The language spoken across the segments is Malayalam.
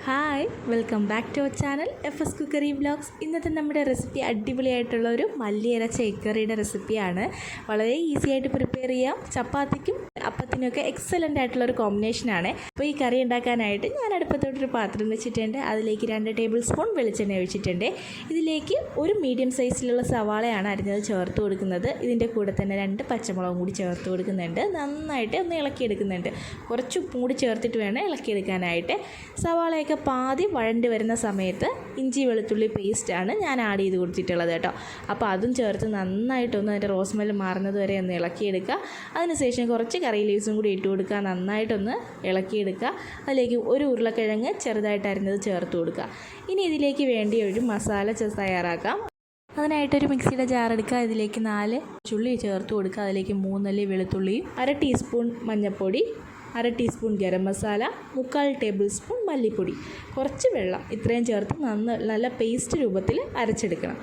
Hi welcome back to our channel fscookeryvlogs. ഇന്നത്തെ നമ്മുടെ റെസിപ്പി അടിപൊളിയായിട്ടുള്ള ഒരു മല്ലിയില എഗ് കറിയുടെ റെസിപ്പിയാണ്. വളരെ ഈസി ആയിട്ട് പ്രിപ്പയർ ചെയ്യാം. ചപ്പാത്തിക്കും അപ്പത്തിനൊക്കെ എക്സലൻ്റ് ആയിട്ടുള്ള ഒരു കോമ്പിനേഷനാണ്. അപ്പോൾ ഈ കറി ഉണ്ടാക്കാനായിട്ട് ഞാൻ അടുപ്പത്തോട്ടൊരു പാത്രം വെച്ചിട്ടുണ്ട്. അതിലേക്ക് 2 ടേബിൾ സ്പൂൺ വെളിച്ചെണ്ണ ഒഴിച്ചിട്ടുണ്ട്. ഇതിലേക്ക് ഒരു മീഡിയം സൈസിലുള്ള സവാളയാണ് അരിഞ്ഞത് ചേർത്ത് കൊടുക്കുന്നത്. ഇതിൻ്റെ കൂടെ തന്നെ 2 പച്ചമുളകും കൂടി ചേർത്ത് കൊടുക്കുന്നുണ്ട്. നന്നായിട്ട് ഒന്ന് ഇളക്കിയെടുക്കുന്നുണ്ട്. കുറച്ച് ഉപ്പും കൂടി ചേർത്തിട്ട് വേണം ഇളക്കിയെടുക്കാനായിട്ട്. സവാളയൊക്കെ പാതി വഴണ്ടി വരുന്ന സമയത്ത് ഇഞ്ചി വെളുത്തുള്ളി പേസ്റ്റാണ് ഞാൻ ആഡ് ചെയ്ത് കൊടുത്തിട്ടുള്ളത് കേട്ടോ. അപ്പോൾ അതും ചേർത്ത് നന്നായിട്ടൊന്ന് അതിൻ്റെ റോസ്മെൽ മാറുന്നത് വരെ ഒന്ന് ഇളക്കിയെടുക്കുക. അതിനുശേഷം കുറച്ച് കറി ലീവ്സും കൂടി ഇട്ട് കൊടുക്കുക. നന്നായിട്ടൊന്ന് ഇളക്കിയെടുക്കുക. അതിലേക്ക് ഒരു ഉരുളക്കിഴങ്ങ് ചെറുതായിട്ട് അരിഞ്ഞത് ചേർത്ത് കൊടുക്കുക. ഇനി ഇതിലേക്ക് വേണ്ടി ഒരു മസാല തയ്യാറാക്കാം. അതിനായിട്ടൊരു മിക്സിയുടെ ജാർ എടുക്കുക. ഇതിലേക്ക് 4 ചുള്ളി ചേർത്ത് കൊടുക്കുക. അതിലേക്ക് 3 അല്ലി വെളുത്തുള്ളിയും 1/2 ടീസ്പൂൺ മഞ്ഞൾപ്പൊടി, 1/2 teaspoon garam masala, 3/4 table spoon മല്ലിപ്പൊടി, കുറച്ച് വെള്ളം, ഇത്രയും ചേർത്ത് നല്ല പേസ്റ്റ് രൂപത്തിൽ അരച്ചെടുക്കണം.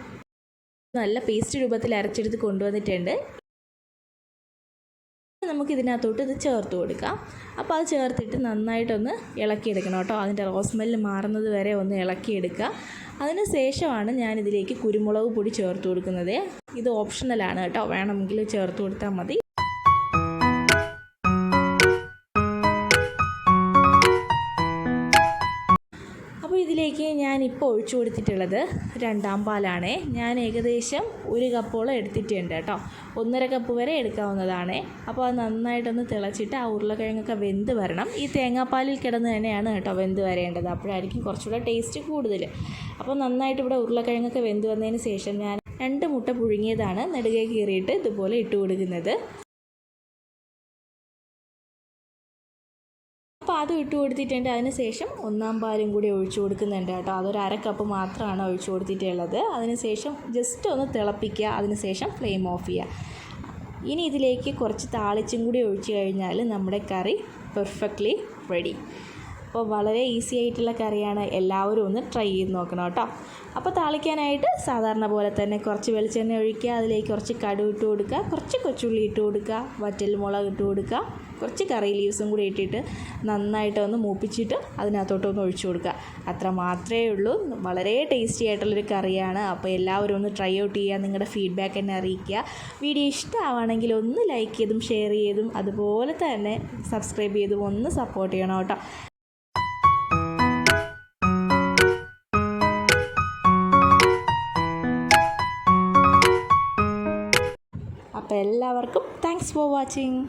നല്ല പേസ്റ്റ് രൂപത്തിൽ അരച്ചെടുത്ത് കൊണ്ടുവന്നിട്ടുണ്ട്. നമുക്കിതിനകത്തോട്ട് ഇത് ചേർത്ത് കൊടുക്കാം. അപ്പോൾ അത് ചേർത്തിട്ട് നന്നായിട്ടൊന്ന് ഇളക്കിയെടുക്കണം കേട്ടോ. അതിൻ്റെ റോസ്മെല്ല് മാറുന്നത് വരെ ഒന്ന് ഇളക്കിയെടുക്കുക. അതിന് ശേഷമാണ് ഞാനിതിലേക്ക് കുരുമുളക് പൊടി ചേർത്ത് കൊടുക്കുന്നത്. ഇത് ഓപ്ഷണലാണ് കേട്ടോ, വേണമെങ്കിൽ ചേർത്ത് കൊടുത്താൽ മതി. ഇതിലേക്ക് ഞാനിപ്പോൾ ഒഴിച്ചു കൊടുത്തിട്ടുള്ളത് 2 പാലാണ്. ഞാൻ ഏകദേശം 1 കപ്പോളം എടുത്തിട്ടുണ്ട് കേട്ടോ. 1.5 കപ്പ് വരെ എടുക്കാവുന്നതാണ്. അപ്പോൾ അത് നന്നായിട്ടൊന്ന് തിളച്ചിട്ട് ആ ഉരുളക്കിഴങ്ങൊക്കെ വെന്ത് വരണം. ഈ തേങ്ങാപ്പാലിൽ കിടന്ന് തന്നെയാണ് കേട്ടോ വെന്ത് വരേണ്ടത്. അപ്പോഴായിരിക്കും കുറച്ചുകൂടെ ടേസ്റ്റ് കൂടുതൽ. അപ്പോൾ നന്നായിട്ട് ഇവിടെ ഉരുളക്കിഴങ്ങൊക്കെ വെന്ത് വന്നതിന് ശേഷം ഞാൻ 2 മുട്ട പുഴുങ്ങിയതാണ് നെടുകെ കീറിയിട്ട് ഇതുപോലെ ഇട്ട് കൊടുക്കുന്നത്. അപ്പോൾ അത് ഇട്ട് കൊടുത്തിട്ടുണ്ട്. അതിന് ശേഷം 1 പാലും കൂടി ഒഴിച്ചു കൊടുക്കുന്നുണ്ട് കേട്ടോ. അതൊരു 1/2 കപ്പ് മാത്രമാണ് ഒഴിച്ചു കൊടുത്തിട്ടുള്ളത്. അതിന് ശേഷം ജസ്റ്റ് ഒന്ന് തിളപ്പിക്കുക. അതിന് ശേഷം ഫ്ലെയിം ഓഫ് ചെയ്യുക. ഇനി ഇതിലേക്ക് കുറച്ച് താളിച്ചും കൂടി ഒഴിച്ചു കഴിഞ്ഞാൽ നമ്മുടെ കറി പെർഫെക്റ്റ്ലി റെഡി. അപ്പോൾ വളരെ ഈസി ആയിട്ടുള്ള കറിയാണ്. എല്ലാവരും ഒന്ന് ട്രൈ ചെയ്ത് നോക്കണം കേട്ടോ. അപ്പോൾ താളിക്കാനായിട്ട് സാധാരണ പോലെ തന്നെ കുറച്ച് വെളിച്ചെണ്ണ ഒഴിക്കുക. അതിലേക്ക് കുറച്ച് കടുക് ഇട്ട് കൊടുക്കുക, കുറച്ച് കൊച്ചുള്ളി ഇട്ട് കൊടുക്കുക, വറ്റൽ മുളക് ഇട്ട് കൊടുക്കുക, കുറച്ച് കറി ലീവ്സും കൂടി ഇട്ടിട്ട് നന്നായിട്ടൊന്ന് മൂപ്പിച്ചിട്ട് അതിനകത്തോട്ടൊന്ന് ഒഴിച്ചു കൊടുക്കുക. അത്ര മാത്രമേ ഉള്ളൂ. വളരെ ടേസ്റ്റി ആയിട്ടുള്ളൊരു കറിയാണ്. അപ്പോൾ എല്ലാവരും ഒന്ന് ട്രൈ ഔട്ട് ചെയ്യുക. നിങ്ങളുടെ ഫീഡ്ബാക്ക് എന്നെ അറിയിക്കുക. വീഡിയോ ഇഷ്ടമാണെങ്കിൽ ഒന്ന് ലൈക്ക് ചെയ്തും ഷെയർ ചെയ്തും അതുപോലെ തന്നെ സബ്സ്ക്രൈബ് ചെയ്തും ഒന്ന് സപ്പോർട്ട് ചെയ്യണം കേട്ടോ. അപ്പോൾ എല്ലാവർക്കും താങ്ക്സ് ഫോർ വാച്ചിങ്.